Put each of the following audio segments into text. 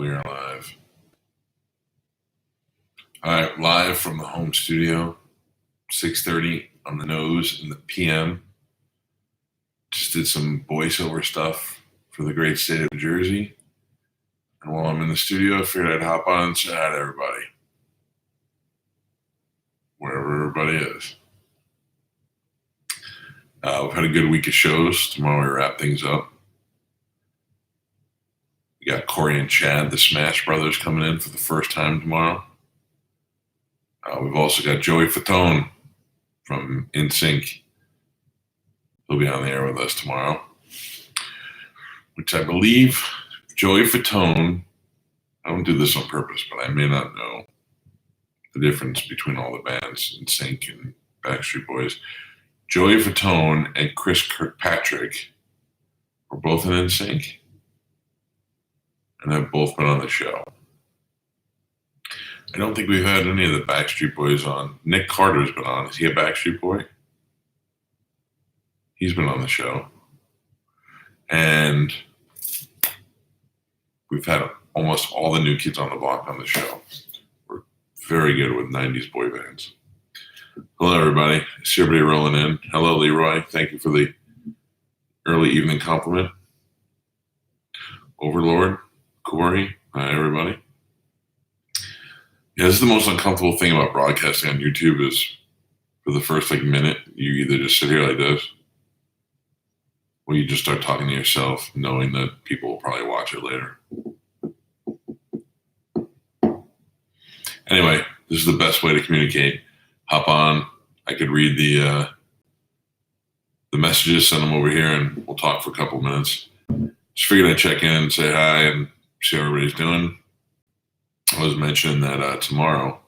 We are live. All right, live from the home studio, 6:30 on the nose in the PM. Just did some voiceover stuff for the great state of Jersey. And while I'm in the studio, I figured I'd hop on and say hi to everybody, wherever everybody is. We've had a good week of shows. Tomorrow we wrap things up. We got Corey and Chad, the Smash Brothers, coming in for the first time tomorrow. We've also got Joey Fatone from NSYNC. He'll be on the air with us tomorrow, which I believe Joey Fatone, I don't do this on purpose, but I may not know the difference between all the bands, NSYNC and Backstreet Boys. Joey Fatone and Chris Kirkpatrick were both in NSYNC, and have both been on the show. I don't think we've had any of the Backstreet Boys on. Nick Carter's been on. Is he a Backstreet Boy? He's been on the show. And we've had almost all the new kids on the block on the show. We're very good with 90s boy bands. Hello, everybody. I see everybody rolling in. Hello, Leroy. Thank you for the early evening compliment. Overlord, Corey. Hi, everybody. Yeah, this is the most uncomfortable thing about broadcasting on YouTube is for the first minute, you either just sit here like this, or you just start talking to yourself, knowing that people will probably watch it later. Anyway, this is the best way to communicate. Hop on. I could read the messages, send them over here, and we'll talk for a couple of minutes. Just figured I'd check in and say hi and see how everybody's doing. I was mentioning that tomorrow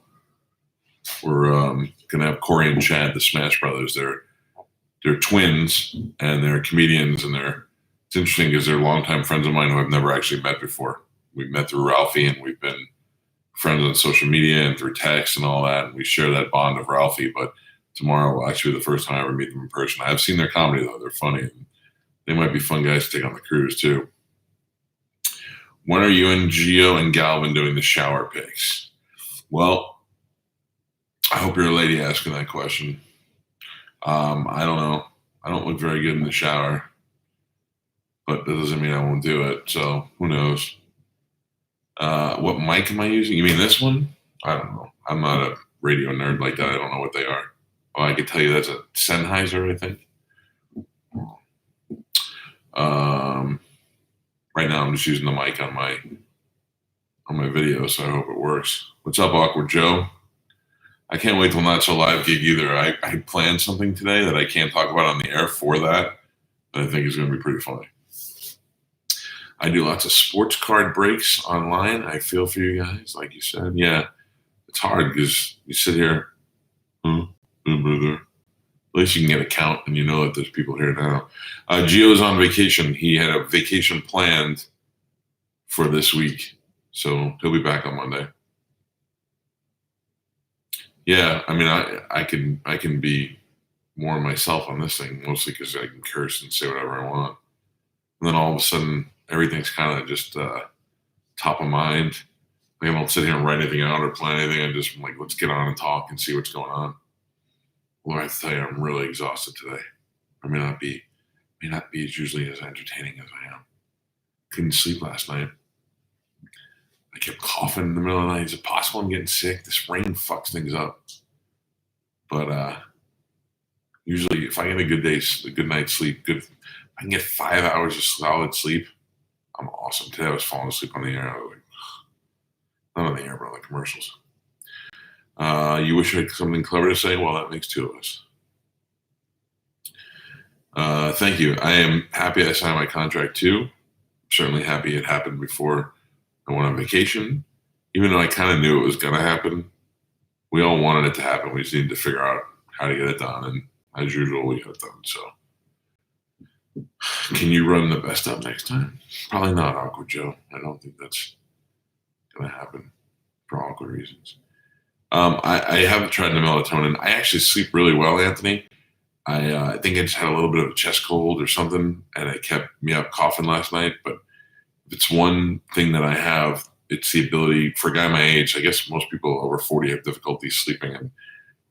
we're going to have Corey and Chad, the Smash Brothers. They're twins, and they're comedians, and it's interesting because they're longtime friends of mine who I've never actually met before. We've met through Ralphie, and we've been friends on social media and through text and all that, and we share that bond of Ralphie. But tomorrow will actually be the first time I ever meet them in person. I've seen their comedy, though. They're funny. And they might be fun guys to take on the cruise, too. When are you and Gio and Galvin doing the shower pics? Well, I hope you're a lady asking that question. I don't know. I don't look very good in the shower, but that doesn't mean I won't do it. So who knows? What mic am I using? You mean this one? I don't know. I'm not a radio nerd like that. I don't know what they are. Well, I could tell you that's a Sennheiser, I think. Right now, I'm just using the mic on my video, so I hope it works. What's up, Awkward Joe? I can't wait till Not So Live gig either. I planned something today that I can't talk about on the air for that I think is going to be pretty funny. I do lots of sports card breaks online. I feel for you guys, like you said. Yeah, it's hard because you sit here, brother. At least you can get a count and you know that there's people here now. Gio's on vacation. He had a vacation planned for this week, so he'll be back on Monday. Yeah, I mean, I can be more myself on this thing, mostly because I can curse and say whatever I want. And then all of a sudden, everything's kind of just top of mind. Like I don't sit here and write anything out or plan anything. I'm like, let's get on and talk and see what's going on. Well, I have to tell you, I'm really exhausted today. I may not be as usually as entertaining as I am. Couldn't sleep last night. I kept coughing in the middle of the night. Is it possible I'm getting sick? This rain fucks things up. But usually, if I get a good night's sleep, if I can get 5 hours of solid sleep, I'm awesome. Today I was falling asleep on the air. I was like, not on the air, but on the commercials. You wish I had something clever to say? Well, that makes two of us. Thank you. I am happy I signed my contract too. I'm certainly happy it happened before I went on vacation. Even though I kind of knew it was going to happen, we all wanted it to happen. We just needed to figure out how to get it done. And as usual, we got it done. So can you run the best up next time? Probably not, Awkward Joe. I don't think that's going to happen for awkward reasons. I haven't tried the melatonin. I actually sleep really well, Anthony. I think I just had a little bit of a chest cold or something, and it kept me up coughing last night. But if it's one thing that I have it's the ability for a guy my age. I guess most people over 40 have difficulty sleeping and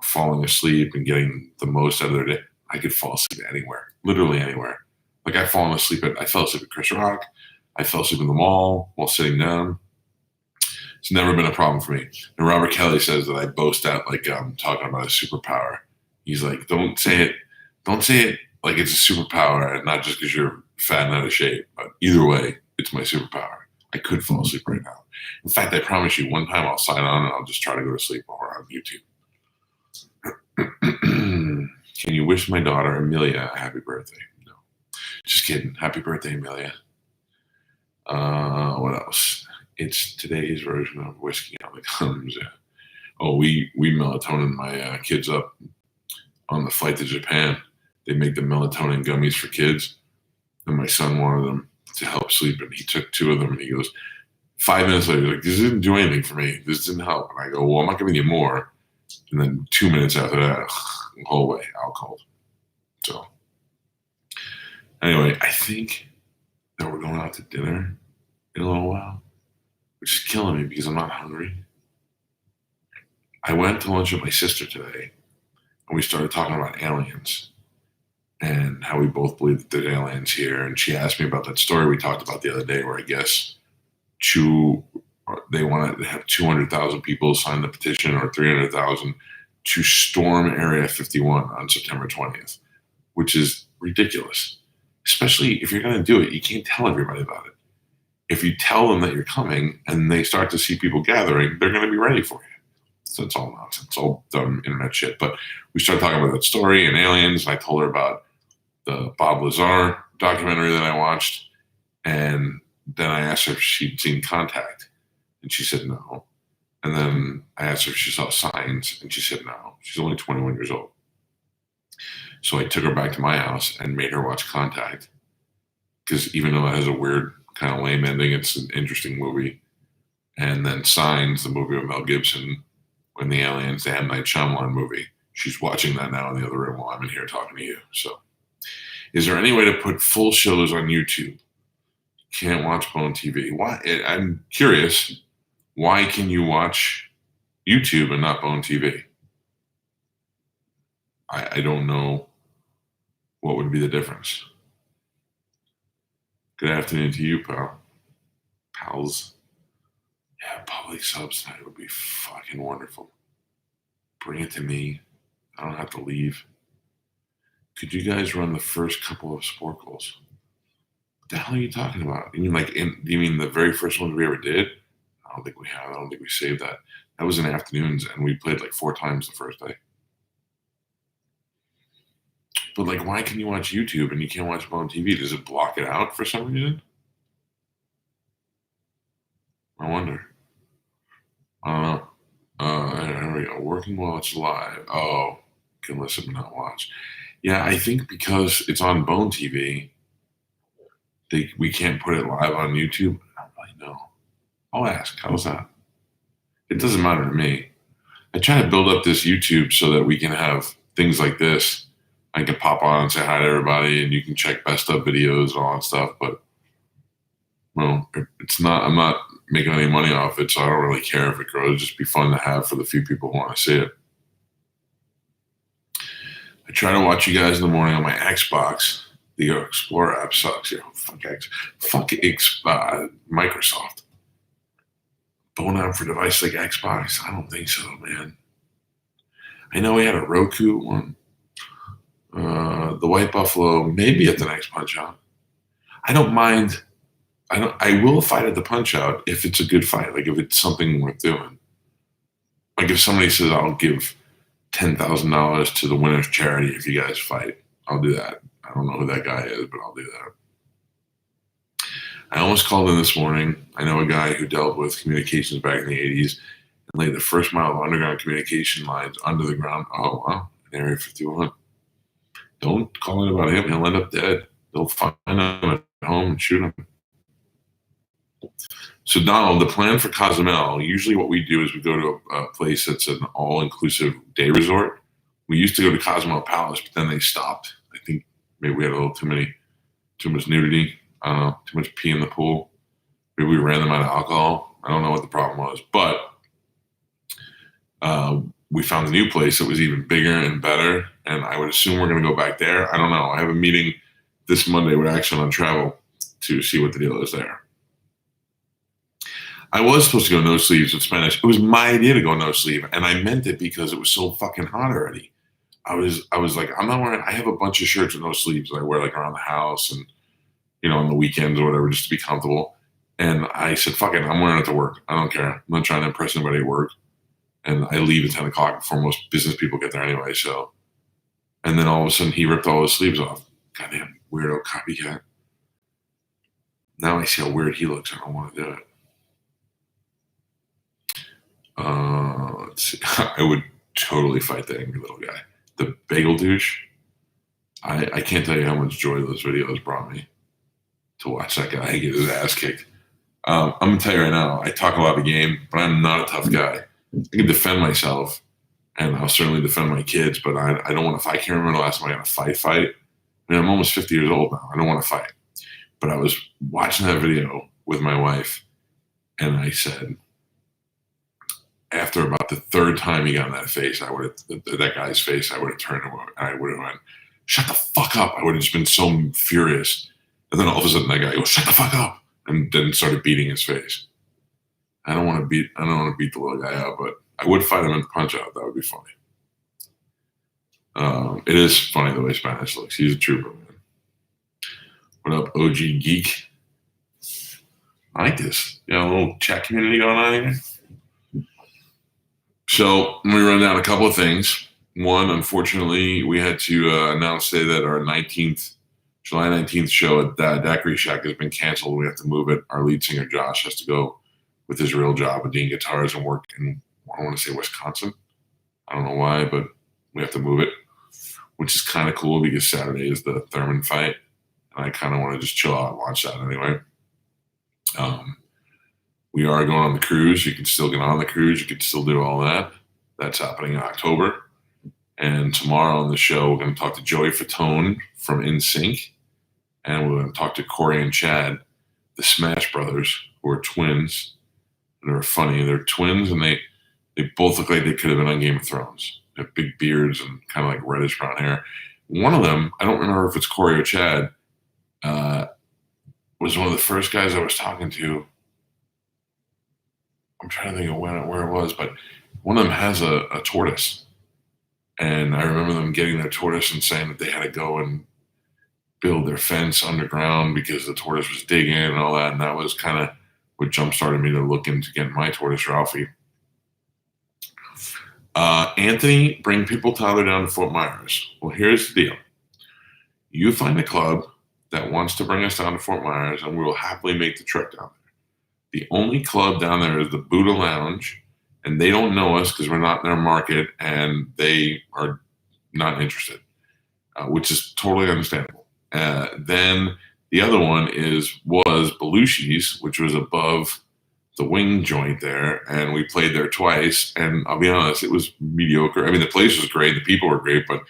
falling asleep and getting the most out of their day. I could fall asleep anywhere, literally anywhere. Like I fell asleep at Chris Rock. I fell asleep in the mall while sitting down. It's never been a problem for me. And Robert Kelly says that I boast out like I'm talking about a superpower. He's like, don't say it like it's a superpower, and not just because you're fat and out of shape. But either way, it's my superpower. I could fall asleep right now. In fact, I promise you, one time I'll sign on and I'll just try to go to sleep while we're on YouTube. Can you wish my daughter Amelia a happy birthday? No, just kidding. Happy birthday, Amelia. What else? It's today's version of whiskey on the gums. Yeah. Oh, we melatonin my kids up on the flight to Japan. They make the melatonin gummies for kids, and my son wanted them to help sleep, and he took 2 of them, and he goes, 5 minutes later, he's like, this didn't do anything for me. This didn't help. And I go, well, I'm not giving you more. And then 2 minutes after that, the whole way, out cold. So anyway, I think that we're going out to dinner in a little while, which is killing me because I'm not hungry. I went to lunch with my sister today, and we started talking about aliens and how we both believe that there's aliens here. And she asked me about that story we talked about the other day where I guess they want to have 200,000 people sign the petition or 300,000 to storm Area 51 on September 20th, which is ridiculous. Especially if you're going to do it, you can't tell everybody about it. If you tell them that you're coming and they start to see people gathering, they're going to be ready for you. So it's all nonsense. It's all dumb internet shit. But we started talking about that story and aliens, and I told her about the Bob Lazar documentary that I watched. And then I asked her if she'd seen Contact, and she said no. And then I asked her if she saw Signs, and she said no. She's only 21 years old. So I took her back to my house and made her watch Contact, because even though it has a weird kind of lame ending, it's an interesting movie. And then Signs, the movie with Mel Gibson, when the aliens, the M. Night Shyamalan movie. She's watching that now in the other room while I'm in here talking to you. So is there any way to put full shows on YouTube? Can't watch Bone TV. Why? I'm curious. Why can you watch YouTube and not Bone TV? I don't know what would be the difference. Good afternoon to you, pals. Yeah, public subs tonight would be fucking wonderful. Bring it to me. I don't have to leave. Could you guys run the first couple of Sporkles? What the hell are you talking about? You mean do you mean the very first ones we ever did? I don't think we have. I don't think we saved that. That was in afternoons, and we played like 4 times the first day. But like, why can you watch YouTube and you can't watch Bone TV? Does it block it out for some reason? I wonder. I don't know. Here we go. Working while it's live. Oh, can listen but not watch. Yeah, I think because it's on Bone TV, we can't put it live on YouTube. I don't really know. I'll ask. How's that? It doesn't matter to me. I try to build up this YouTube so that we can have things like this. I can pop on and say hi to everybody, and you can check best of videos and all that stuff. But well, it's not. I'm not making any money off it, so I don't really care if it grows. It'd just be fun to have for the few people who want to see it. I try to watch you guys in the morning on my Xbox. The Explorer app sucks. Yeah, fuck Microsoft. Bone app for device like Xbox? I don't think so, man. I know we had a Roku one. The White Buffalo, maybe at the next Punch Out. I don't mind. I will fight at the Punch Out if it's a good fight. Like if it's something worth doing. Like if somebody says I'll give $10,000 to the winner's charity if you guys fight, I'll do that. I don't know who that guy is, but I'll do that. I almost called in this morning. I know a guy who dealt with communications back in the 80s and laid the first mile of underground communication lines under the ground. Oh, wow. In Area 51. Don't call in about him. He'll end up dead. They'll find him at home and shoot him. So, Donald, the plan for Cozumel, usually what we do is we go to a place that's an all-inclusive day resort. We used to go to Cozumel Palace, but then they stopped. I think maybe we had a little too much nudity. I don't know, too much pee in the pool. Maybe we ran them out of alcohol, I don't know what the problem was, but we found a new place that was even bigger and better, and I would assume we're going to go back there. I don't know. I have a meeting this Monday with Action on Travel to see what the deal is there. I was supposed to go no sleeves with Spanish. It was my idea to go no sleeve, and I meant it because it was so fucking hot already. I was like, I'm not wearing. I have a bunch of shirts with no sleeves that I wear like around the house and on the weekends or whatever, just to be comfortable. And I said, fuck it, I'm wearing it to work. I don't care. I'm not trying to impress anybody at work. And I leave at 10 o'clock before most business people get there anyway. So, and then all of a sudden he ripped all his sleeves off. Goddamn weirdo copycat. Now I see how weird he looks. I don't want to do it. Let's see. I would totally fight the angry little guy. The bagel douche. I can't tell you how much joy those videos brought me to watch that guy get his ass kicked. I'm going to tell you right now, I talk a lot of game, but I'm not a tough guy. I can defend myself, and I'll certainly defend my kids, but I don't want to fight. I can't remember the last time I got a fight. I mean, I'm almost 50 years old now. I don't want to fight. But I was watching that video with my wife, and I said, after about the third time he got in that face, that guy's face, I would have turned him over, and I would have went, shut the fuck up. I would have just been so furious. And then all of a sudden that guy goes, shut the fuck up, and then started beating his face. I don't want to beat the little guy up, but I would fight him in the punch out. That would be funny. It is funny the way Spanish looks. He's a trooper, man. What up, OG Geek? I like this. A little chat community going on here. So let me run down a couple of things. One, unfortunately, we had to announce today that our July 19th show at Daiquiri Shack has been canceled. We have to move it. Our lead singer, Josh, has to go with his real job of Dean Guitars and work in, I want to say Wisconsin. I don't know why, but we have to move it, which is kind of cool because Saturday is the Thurman fight. And I kind of want to just chill out and watch that anyway. We are going on the cruise. You can still get on the cruise. You can still do all that. That's happening in October. And tomorrow on the show, we're going to talk to Joey Fatone from NSYNC. And we're going to talk to Corey and Chad, the Smash Brothers, who are twins. And they're funny. They're twins, and they both look like they could have been on Game of Thrones. They have big beards and kind of like reddish brown hair. One of them, I don't remember if it's Corey or Chad, was one of the first guys I was talking to. I'm trying to think of where it was, but one of them has a tortoise. And I remember them getting their tortoise and saying that they had to go and build their fence underground because the tortoise was digging and all that. And that was kind of what jump-started me to look into getting my tortoise, Ralphie. Anthony, bring people Tyler down to Fort Myers. Well, here's the deal. You find a club that wants to bring us down to Fort Myers, and we will happily make the trek down there. The only club down there is the Buddha Lounge, and they don't know us because we're not in their market, and they are not interested, which is totally understandable. Then the other one was Belushi's, which was above the wing joint there, and we played there twice, and I'll be honest, it was mediocre. I mean, the place was great, the people were great, but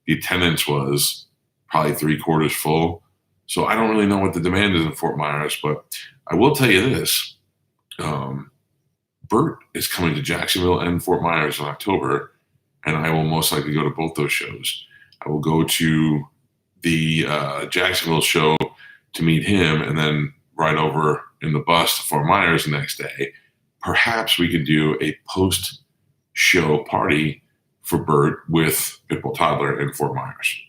the attendance was probably 3/4 full. So I don't really know what the demand is in Fort Myers, but I will tell you this. Bert is coming to Jacksonville and Fort Myers in October, and I will most likely go to both those shows. I will go to the Jacksonville show to meet him and then ride over in the bus to Fort Myers the next day. Perhaps we could do a post-show party for Bert with Pitbull Toddler in Fort Myers.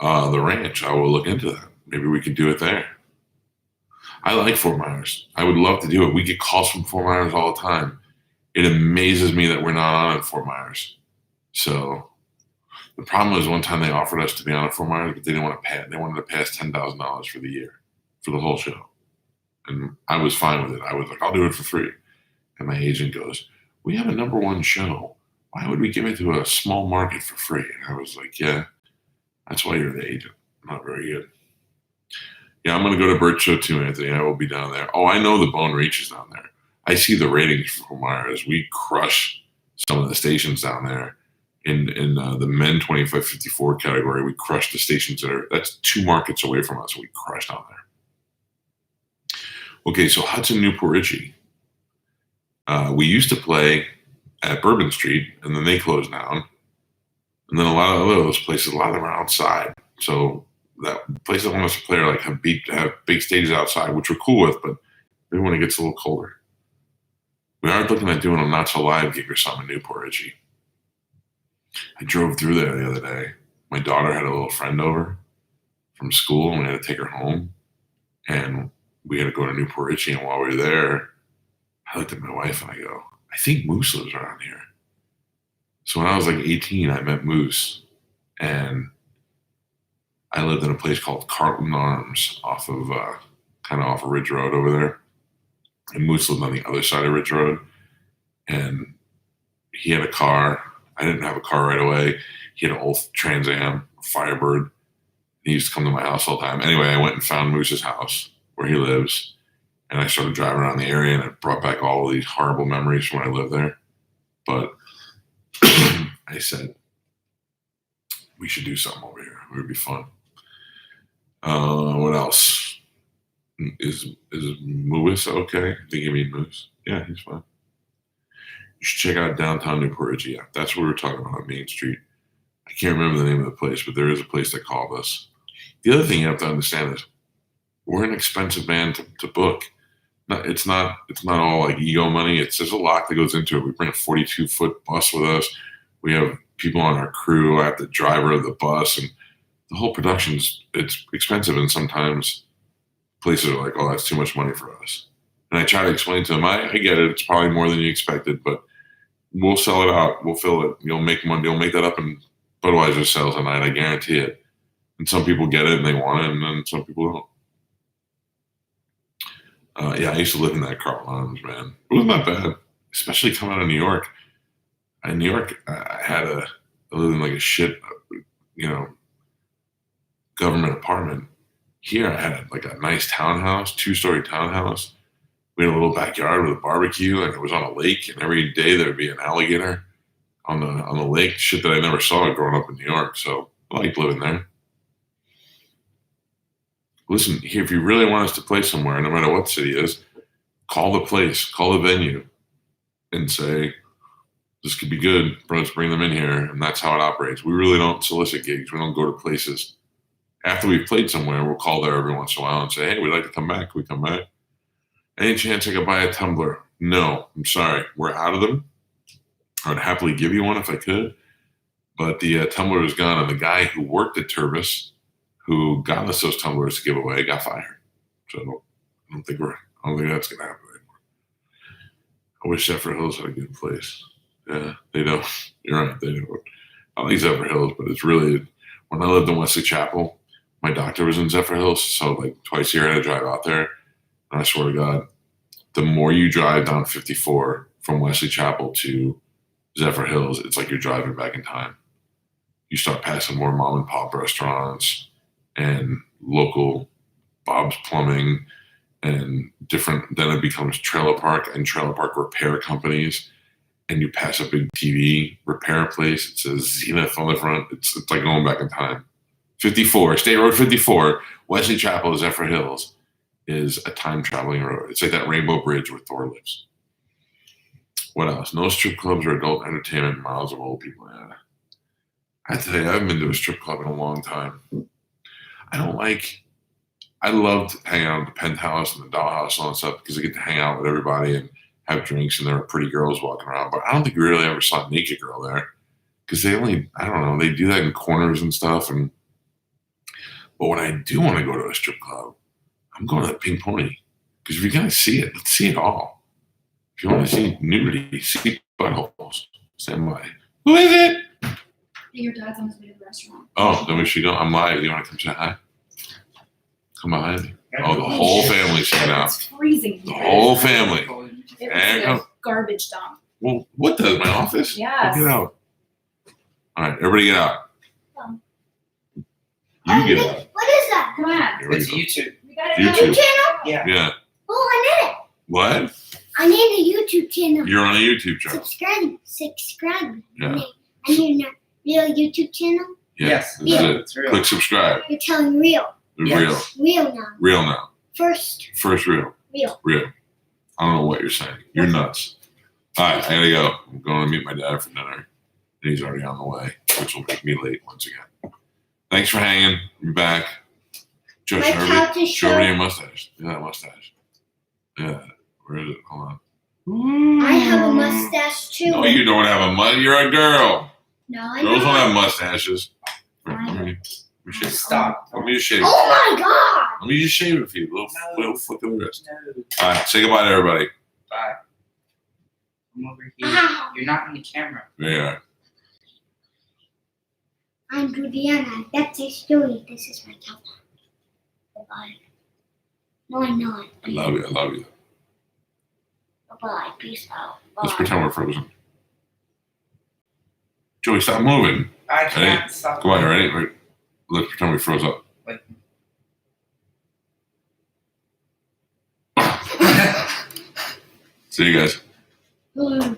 The ranch, I will look into that. Maybe we could do it there. I like Fort Myers. I would love to do it. We get calls from Fort Myers all the time. It amazes me that we're not on at Fort Myers. So the problem was one time they offered us to be on at Fort Myers, but they didn't want to pay it. They wanted to pay us $10,000 for the year, for the whole show. And I was fine with it. I was like, I'll do it for free. And my agent goes, we have a #1 show. Why would we give it to a small market for free? And I was like, yeah, that's why you're the agent. Not very good. Yeah, I'm going to go to Bert's show too, Anthony. I will be down there. Oh, I know the Bone reaches down there. I see the ratings for Fort Myers. We crush some of the stations down there. In the men 25-54 category, we crush the stations that's 2 markets away from us. We crush down there. Okay, so Hudson Newport Richie. We used to play at Bourbon Street, and then they closed down. And then a lot of those places, a lot of them are outside. So that places that want us to play are like have big stages outside, which we're cool with, but maybe when it gets a little colder. We are looking at doing a Not So Live gig or something in Newport Richie. I drove through there the other day. My daughter had a little friend over from school, and we had to take her home. And we had to go to Newport Richie, and while we were there, I looked at my wife and I go, I think Moose lives around here. So when I was like 18, I met Moose, and I lived in a place called Carlton Arms kind of off of Ridge Road over there. And Moose lived on the other side of Ridge Road, and he had a car. I didn't have a car right away. He had an old Trans Am, Firebird. He used to come to my house all the time. Anyway, I went and found Moose's house where he lives, and I started driving around the area, and it brought back all of these horrible memories from when I lived there. But I said, we should do something over here. It would be fun. What else? Is Moose okay? I think you mean Moose. Yeah, he's fine. You should check out downtown Newport Richie. Yeah, that's what we were talking about on Main Street. I can't remember the name of the place, but there is a place that called us. The other thing you have to understand is we're an expensive band to book. It's not all like ego money. There's a lot that goes into it. We bring a 42-foot bus with us. We have people on our crew. I have the driver of the bus, and the whole it's expensive. And sometimes places are like, oh, that's too much money for us. And I try to explain to them, I get it. It's probably more than you expected, but we'll sell it out. We'll fill it. You'll make money. You'll make that up in Budweiser sales a night. I guarantee it. And some people get it and they want it, and then some people don't. Yeah, I used to live in that Carlton Arms, man. It wasn't that bad, especially coming out of New York. In New York, I lived in like a shit, government apartment. Here, I had like a nice townhouse, 2-story townhouse. We had a little backyard with a barbecue, and it was on a lake. And every day there would be an alligator on the lake. Shit that I never saw growing up in New York. So I liked living there. Listen, here, if you really want us to play somewhere, no matter what city it is, call the place, call the venue, and say, this could be good. Let's bring them in here. And that's how it operates. We really don't solicit gigs. We don't go to places. After we've played somewhere, we'll call there every once in a while and say, hey, we'd like to come back. Can we come back? Any chance I could buy a tumbler? No, I'm sorry. We're out of them. I would happily give you one if I could. But the tumbler is gone. And the guy who worked at Turbis, who got us those tumblers to give away, got fired. So I don't think that's going to happen anymore. I wish Zephyr Hills had a good place. Yeah, they don't. You're right, they don't. I like Zephyr Hills, but it's really, when I lived in Wesley Chapel, my doctor was in Zephyr Hills, so like twice a year I had to drive out there. And I swear to God, the more you drive down 54 from Wesley Chapel to Zephyr Hills, it's like you're driving back in time. You start passing more mom and pop restaurants and local Bob's Plumbing and different, then it becomes trailer park and trailer park repair companies. And you pass a big TV repair place. It says Zenith on the front. It's like going back in time. 54, State Road 54, Wesley Chapel, Zephyr Hills is a time traveling road. It's like that Rainbow Bridge where Thor lives. What else? No strip clubs or adult entertainment miles of old people. Yeah. I tell you, I haven't been to a strip club in a long time. I loved hanging out at the Penthouse and the Dollhouse and all that stuff because I get to hang out with everybody and have drinks and there are pretty girls walking around. But I don't think we really ever saw a naked girl there because they do that in corners and stuff. But when I do want to go to a strip club, I'm going to the Pink Pony because if you're going to see it, let's see it all. If you want to see nudity, see buttholes. Stand by. Who is it? Your dad's on his way to the restaurant. Oh, then we should go. I'm live. You want to come say hi? Come behind me. Oh, the whole family's here now. It's freezing. The whole family. It was a garbage dump. Well, what does my office? Yes. Get out. All right, everybody get out. You get out. What is that? Come on. Here we It's go. YouTube. We got YouTube. Channel? Yeah. Yeah. Oh, I need it. What? I need a YouTube channel. You're on a YouTube channel. Subscribe. Yeah. I need a real YouTube channel. Yeah. Yes. This is it. It's real. Click subscribe. You're telling real. Yes. Real now. Real now. First First real. Real. I don't know what you're saying. You're nuts. All right, I gotta go. I'm going to meet my dad for dinner. And he's already on the way, which will make me late once again. Thanks for hanging. You're back. Joe, My couch is show me short. your mustache. Look at that mustache. Yeah. Where is it? Hold on. I have a mustache too. No, you don't have a mustache. You're a girl. No, I Girls don't don't. have mustaches. I Let me shave. Stop. Let me just shave. Oh my god! Let me just shave it for you. Little flick of the wrist. No. All right, say goodbye to everybody. Bye. I'm over here. Ow. You're not in the camera. There you are. I'm Juliana. That's a story. This is my couch. Bye-bye. No, I'm not. I love you. I love you. Bye-bye. Peace out. Let's Bye. pretend we're frozen. Joey, stop moving. I can't Ready? stop. Come on, you ready? Right. Let's pretend we froze up. Wait. See you guys. Mm.